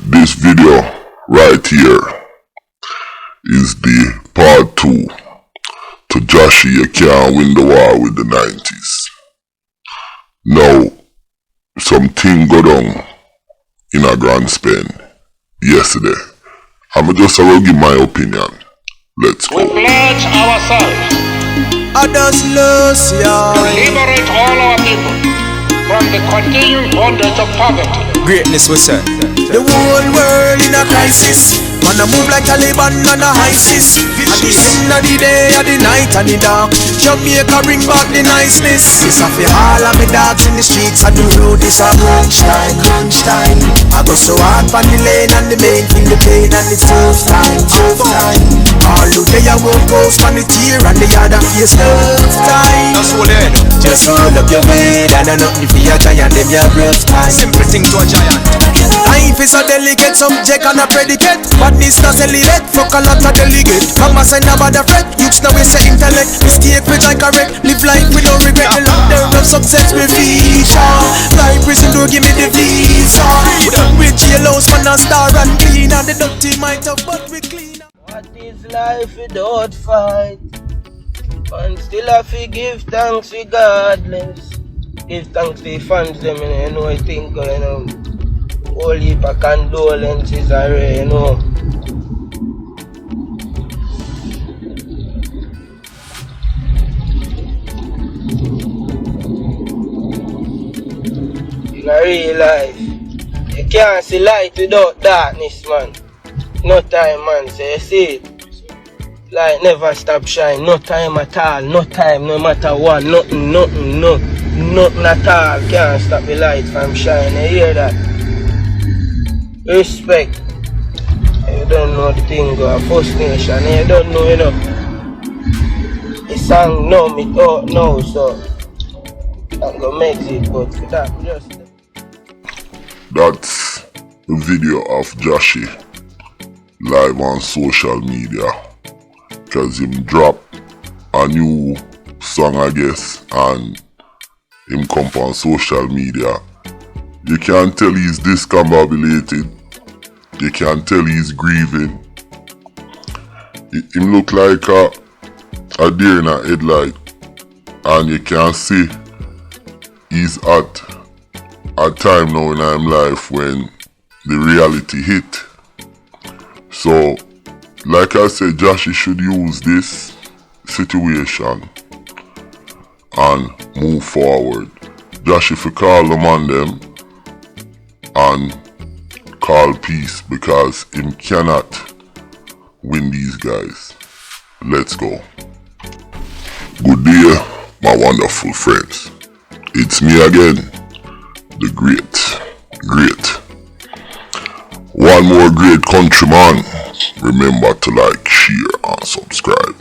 This video right here is the part 2 to Jahshii, you can't win the war with the 90s. Now, something go down in a grand spend yesterday. I'ma just give my opinion. Let's go. We pledge ourselves to liberate all our people from the continuing bondage of poverty. Greatness we say. The whole world in a crisis. Man a move like Taliban and a ISIS. At the end of the day, at the night and the dark, Jamaica bring back the niceness. It's a for all of me dogs in the streets and the road is a crunch time, crunch time. I go so hard on the lane and the main feel the pain and it's tough time, tough time. All who they a won't post on the tear and the other face tough time. That's what it. Just roll up your bed and a nothing for your giant, them your rough time. Simple thing to a giant. Life is a delicate subject and a predicate. Badness not elite, fuck a lot of delegate. Mama say never the fret, youths now we say intellect. Mistake which I correct, live life with no regret. The ladder of success we feature. Life prison don't give me the visa. We don't reach jailhouse man a star and clean. And the dirty might have but we clean. What is life without fight? And still I give thanks regardless. Give thanks to the fans them, you know, I think, you know, whole heap of condolences are, you know. In a real life, you can't see light without darkness, man. No time, man, so you see it. Light never stop shine, no time at all, no time, no matter what, nothing at all can't stop the light from shining, you hear that? Respect. You don't know the thing go First Nation, you don't know, you know. The song know me out now, so I'm gonna make it, but for that, just... That's a video of Jahshii live on social media, cause him drop a new song, I guess, and him come on social media. You can tell he's discombobulated. You can tell he's grieving. Him look like a deer in a headlight, and you can see he's at a time now in his life when the reality hit. So, like I said, Jahshii should use this situation and move forward. Jahshii for call them on them and call peace, because him cannot win these guys. Let's go. Good day, my wonderful friends. It's me again, the great. One more great countryman. Remember to like, share and subscribe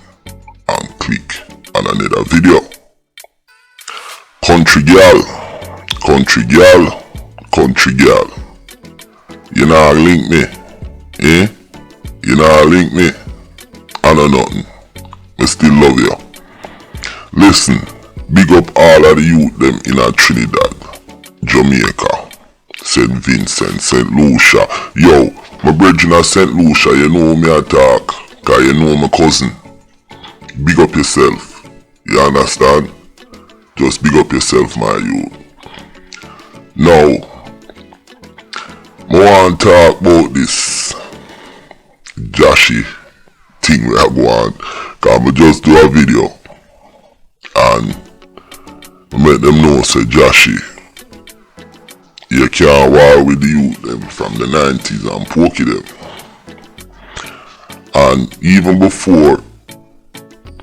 and click on another video. Country girl. You know link me, eh? You know link me. I know nothing. I still love you. Listen, big up all of the youth them in a Trinidad, Jamaica, St. Vincent, St. Lucia. Yo, my brethren at St. Lucia, you know me I talk, cause you know my cousin. Big up yourself. You understand? Just big up yourself, my youth. Now, I want to talk about this Jahshii thing we are going, cause I just do a video and I make them know, say Jahshii, you can't war with the youth them from the 90s and Pokey them. And even before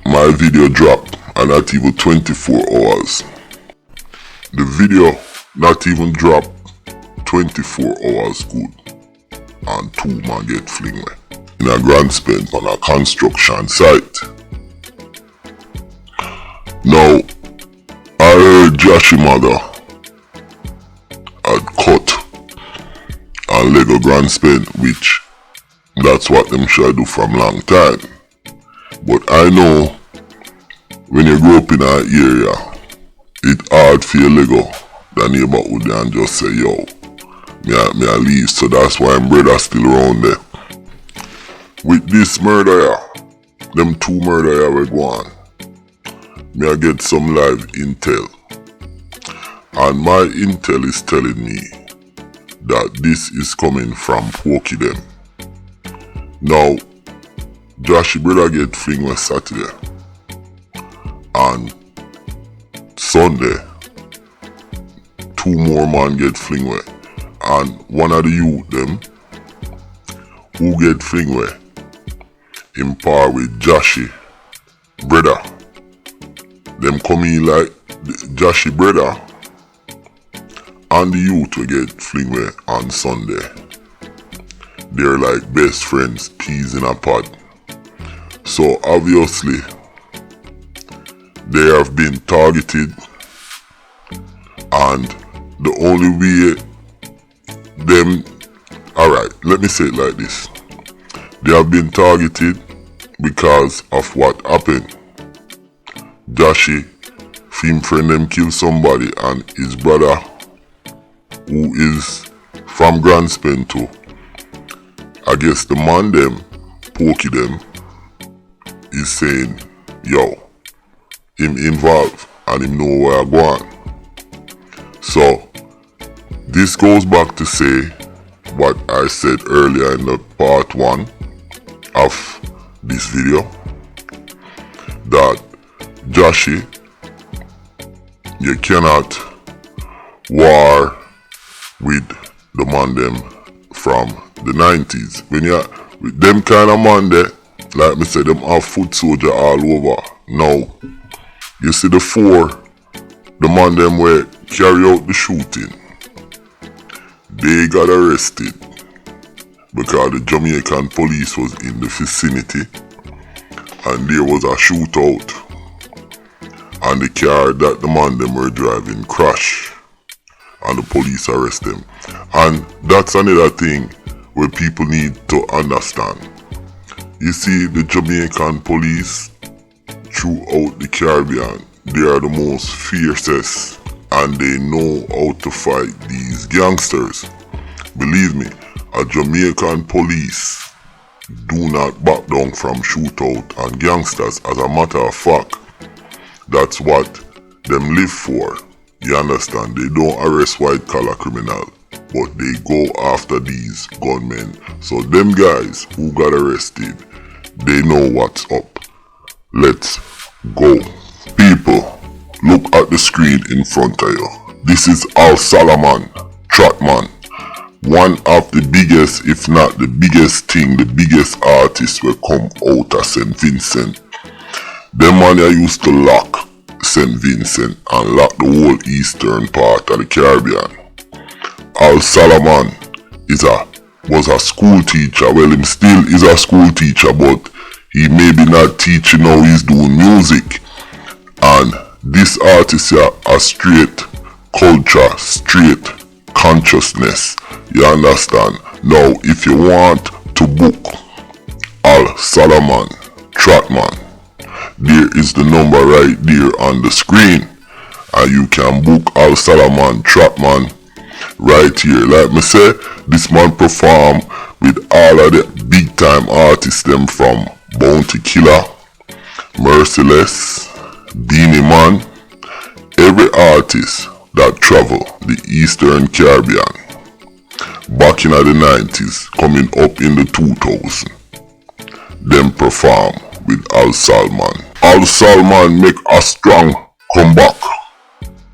my video dropped, and not even 24 hours, the video not even dropped 24 hours good, and 2 man get fling me in a grand spend on a construction site. Now, I heard Jahshii mother had cut and Lego grand spend, which that's what them should do from long time. But I know when you grow up in an area, it's hard for your Lego the neighborhood and just say, yo, me I leave, so that's why my brother still around there. With this murder, them two murder we go on, me I get some live intel. And my intel is telling me that this is coming from Pokey them. Now, Jahshii brother get fling on Saturday. And Sunday, two more man get fling away. And one of the youth them who get fling away in par with Jahshii brother. Them come in like Jahshii brother and the youth will get fling away on Sunday. They're like best friends, peas in a pod. So obviously they have been targeted, and the only way them, alright, let me say it like this. They have been targeted because of what happened. Jahshii, film friend them kill somebody, and his brother, who is from Grand Spen too, I guess the man them, Pokey them, is saying, yo, him involved and him know where I go on. So this goes back to say what I said earlier in the part 1 of this video, that Jahshii, you cannot war with the man them from the 90s. When you with them kind of man there, like me say, them have foot soldier all over. Now, you see the man them where carry out the shooting, they got arrested because the Jamaican police was in the vicinity and there was a shootout, and the car that the man them were driving crashed and the police arrest them. And that's another thing where people need to understand. You see, the Jamaican police throughout the Caribbean, they are the most fiercest and they know how to fight these gangsters. Believe me, a Jamaican police do not back down from shootout and gangsters. As a matter of fact, that's what them live for. You understand? They don't arrest white collar criminal, but they go after these gunmen. So them guys who got arrested, they know what's up. Let's go. People, look at the screen in front of you. This is Al Salaman, Trackman. One of the biggest, if not the biggest thing, the biggest artist will come out of St. Vincent. Them man I used to lock St. Vincent and lock the whole eastern part of the Caribbean. Al Salaman was a school teacher. Well, him still is a school teacher, but he maybe not teaching now, he's doing music. And this artist here, a straight culture, straight consciousness. You understand? Now, if you want to book Al Salaman, Trackman, there is the number right there on the screen, and you can book Al Salaman, Trackman right here. Like me say, this man perform with all of the big time artists them from Bounty Killer, Merciless, Beanie Man, every artist that travel the Eastern Caribbean back in the 90s, coming up in the 2000s, them perform with Al Salaman. Al Salaman make a strong comeback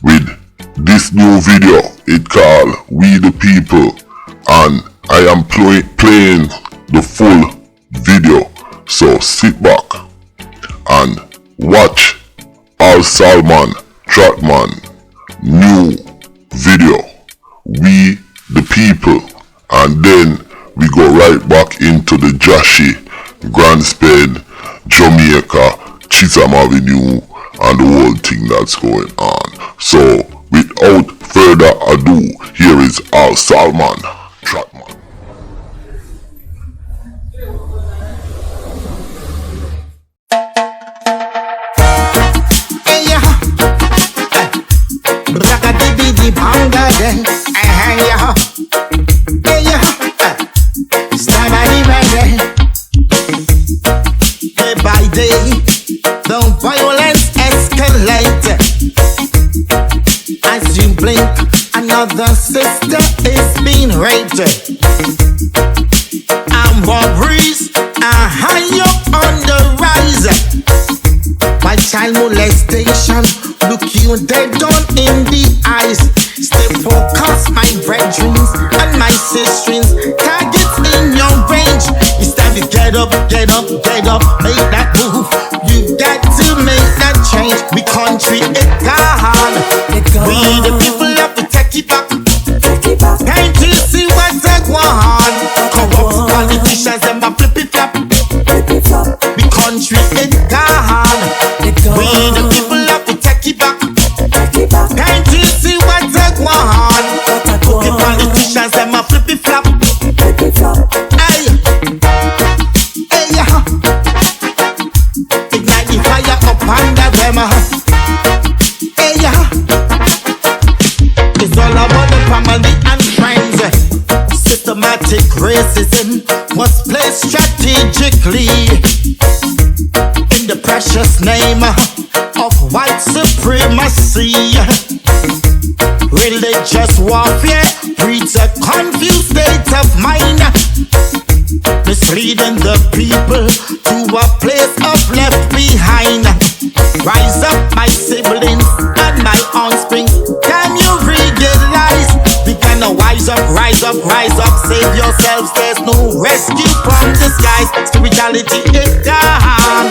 with this new video. It called We the People, and I am playing the full video. So sit back and watch Al Salaman, Trackman new video, We the People, and then we go right back into the Jahshii, Grand Spen, Jamaica, Chisholm Avenue, and the whole thing that's going on. So without further ado, here is Al Salaman, Trackman. brother, sister is being raped. And robberies are high up on the rise. My child molestation, look you dead on in the eyes. Stay focused, my brethren and my sisters. Targets in your range. It's time to get up, get up, get up, make that move. You got to make that change. We country it gone. We the people have to take it back. Can't you see what's that one? Corrupt politicians and my flippy flap. We country it gone. We the people have to take it back. Can't you see what's that one? The politicians and my flippy flap. Hey, hey, yeah. Ignite the fire up under them. Hey, yeah. It's all about the family and friends. Systematic racism must play strategically in the precious name of white supremacy. Religious warfare breeds a confused state of mind, misleading the people to a place of left behind. Rise up, my siblings and my offspring. Can you realize? We gonna rise up, rise up, rise up. Save yourselves, there's no rescue from the skies. Spirituality is gone.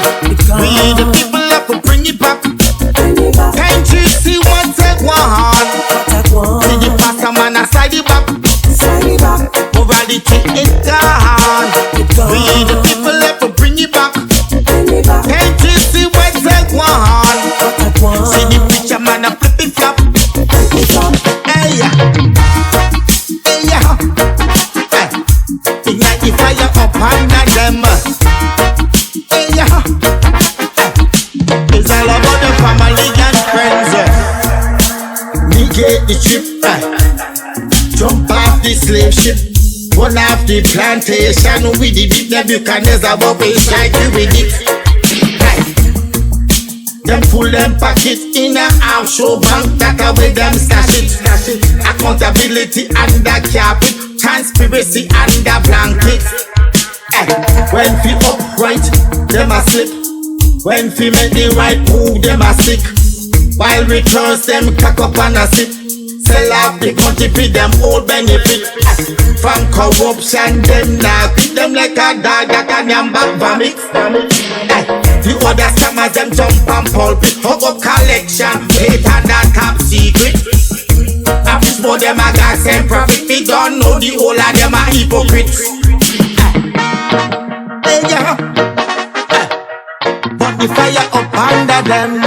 We the people have to bring it back. Can't you see what's at one? See the pastor man aside the back. Morality is gone. We the people have to bring it back. Can't you see what's at one? See the preacher man a flip it flop. Hey, hey, yeah. Ignite the fire up under them. Hey, yeah. It's all about the family and friends. Negate the trip. Jump off the slave ship. One off the plantation with the big Nebuchadnezzar bubble strike you with it. Them full them pocket in a offshore bank. That away them stash it. Accountability under carpet. Conspiracy under blanket. When fi upright, them a slip. When fi make the right move, them a sick. While we curse them cock up and a sip. Sell off the country for them all benefit. From corruption, them now keep them like a dog that can yam back vomit. The other scammers them jump and pulpit. Hug up collection, later that top secret. After more them a gas and profit. We don't know the whole of them a hypocrites. Hey, yeah. Put the fire up under them.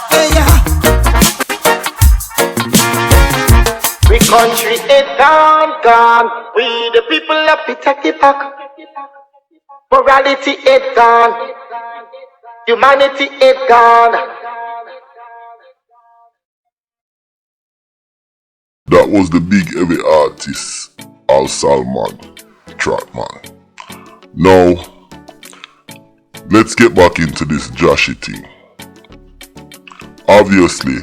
Hey, yeah. We country it gone, gone. We the people have to take it back. Morality it gone. Humanity it gone. That was the big heavy artist, Al Salman, Trackman. Now, let's get back into this Jahshii thing. Obviously,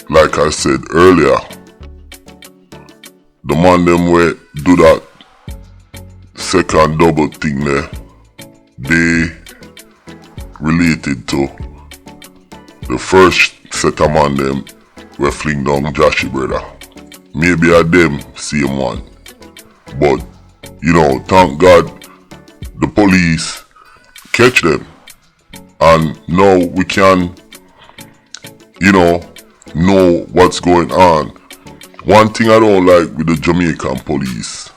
like I said earlier, the man them way do that second double thing there, they related to the first set of man them we fling down Jahshii brother. Maybe a them same one. But you know, thank God the police catch them. And now we can, you know what's going on. One thing I don't like with the Jamaican police,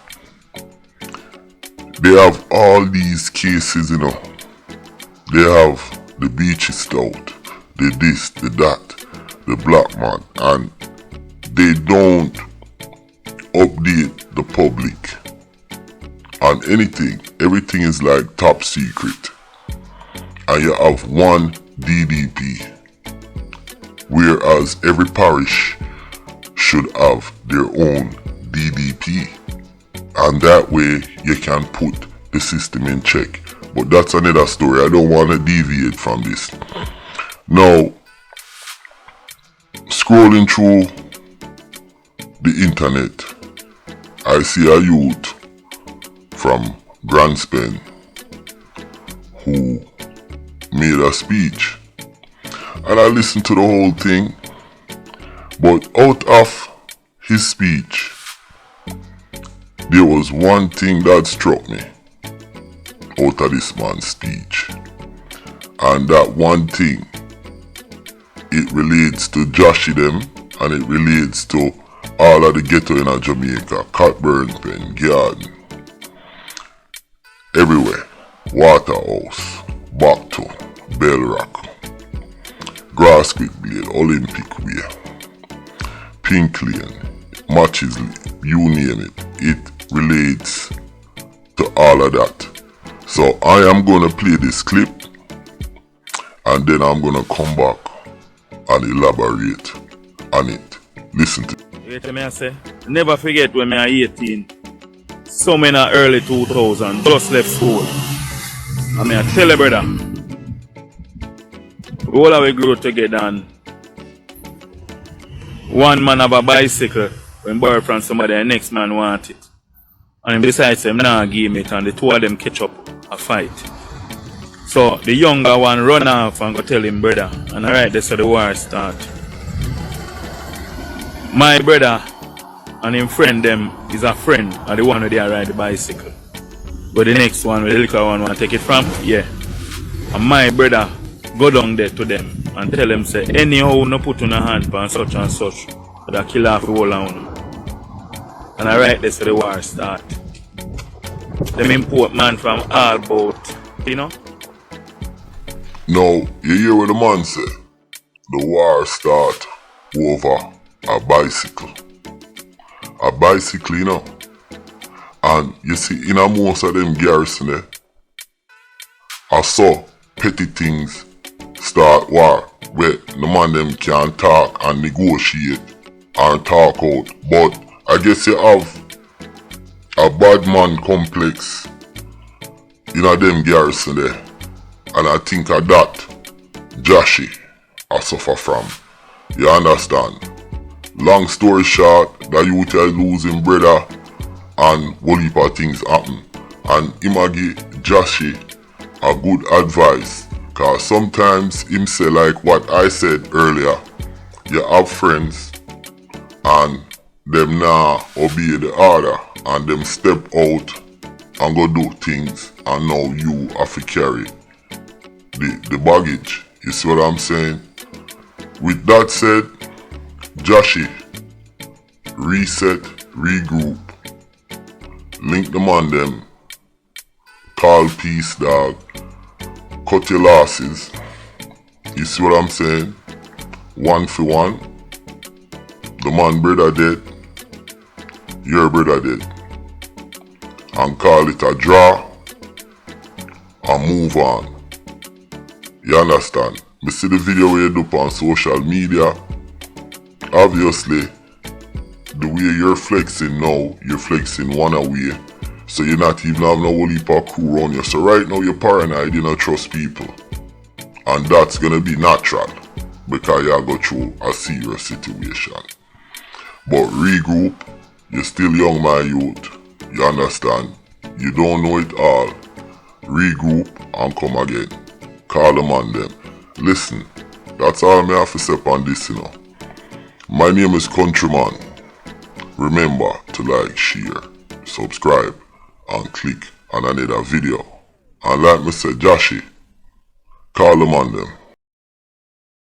they have all these cases, you know. They have the beachy stout, the this, the that, the black man, and they don't update the public on anything. Everything is like top secret. And you have one DDP, whereas every parish should have their own DDP, and that way you can put the system in check. But that's another story. I don't want to deviate from this. Now, scrolling through the internet, I see a youth from Granspen who made a speech, and I listened to the whole thing, but out of his speech, there was one thing that struck me out of this man's speech, and that one thing, it relates to Jahshii them, and it relates to all of the ghetto in Jamaica, Cockburn Pen, Garden, everywhere, Waterhouse, Backton, Bell Rock, Grass Quick Blade, Olympic Way, Pink Lane, Matches, you name it, it relates to all of that. So I am gonna play this clip, and then I'm gonna come back and elaborate on it. Listen to it. Wait, me I say, never forget when I was 18, some in the early 2000s, just left school. I mean, I tell you, brother, we all have grew together, and one man have a bicycle when borrow from somebody, the next man want it. And besides them, now give him it, and the two of them catch up a fight. So the younger one run off and go tell him brother, and alright, that's how the war start. My brother and him friend them is a friend, and the one who they ride the bicycle. But the next one, the little one want to take it from, yeah. And my brother go down there to them and tell them say, anyhow no put on a hand on such and such, that kill off the whole of them. And alright, that's how the war start. Them import man from all boat, you know? Now, you hear what the man say? The war start over a bicycle. A bicycle, you know? And you see, in a most of them garrison, I saw petty things start war, where the man them can talk and negotiate and talk out. But I guess you have a bad man complex in a them garrison there. And I think of that Jahshii I suffer from. You understand? Long story short, the youth is losing brother and whole heap of things happen. And him a give Jahshii a good advice, cause sometimes him say like what I said earlier, you have friends and them now obey the order and them step out and go do things, and now you have to carry the baggage. You see what I'm saying? With that said, Jahshii, reset, regroup, link the man them, call peace dog, cut your losses. You see what I'm saying? One for one. The man brother dead, your brother dead. And call it a draw and move on. You understand? Me see the video where you do on social media. Obviously, the way you're flexing now, you're flexing one away. So you're not even having a whole heap of crew around you. So right now you're paranoid, you don't trust people. And that's gonna be natural, because you go through a serious situation. But regroup, you're still young my youth. You understand? You don't know it all. Regroup and come again. Call them on them. Listen, that's all I have to say on this, you know. My name is Countryman. Remember to like, share, subscribe, and click on another video. And like me say, Jahshii, call them on them.